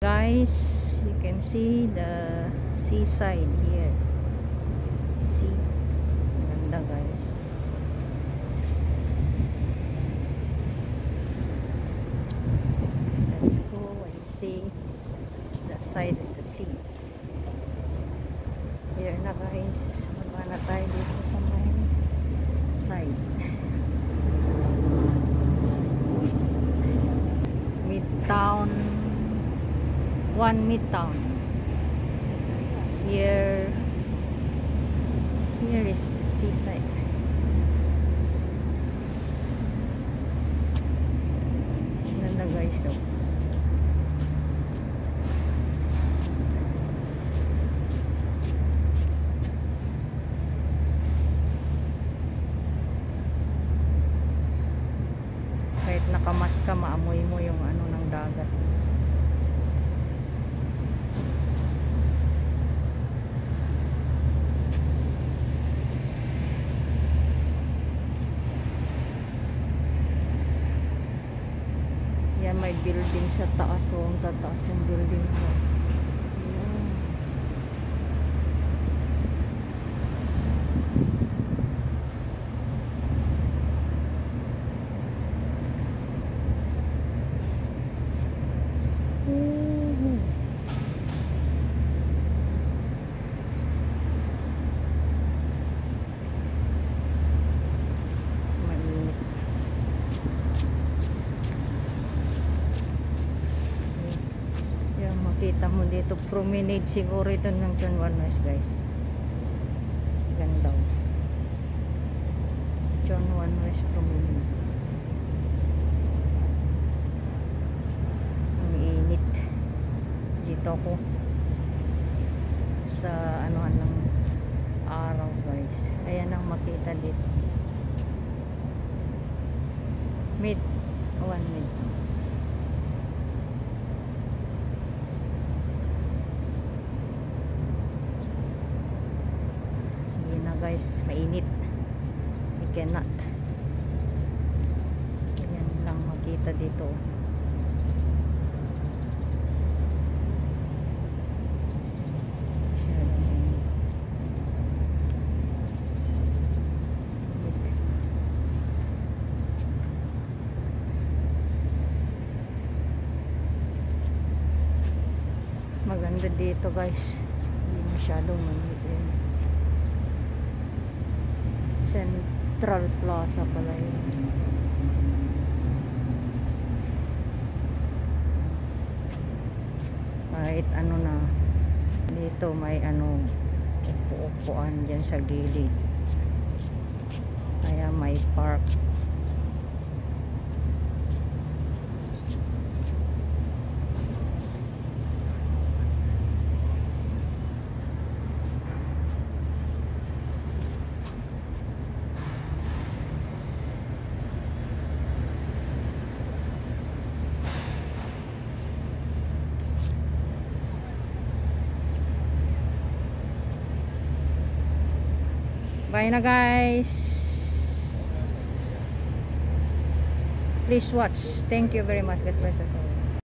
Guys, you can see the seaside here. See, ganda guys. Let's go and see the side of the sea. Here na guys, baba na tayo dito sa may side. Midtown, Midtown. Here is the seaside. Ganda guys, oh. Kahit nakamas ka, maamoy mo yung ano ng dagat. Yan, may building sa taas. So, ang tataas ng building ko. Kita mo dito, promenade siguro ito ng John 1 West guys. Ganda. John 1 West promenade. Ang init. Dito ako sa anuhan ng araw guys. Ayan ang makita dito. Mid. Guys, mainit. We cannot. Yan lang makita dito. Maganda dito guys. Hindi masyadong mainit. Central Plaza pala yun. Kahit ano na dito may ano upo-upuan dyan sa gilid, kaya may park. Bye na guys. Please watch. Thank you very much. God bless us all.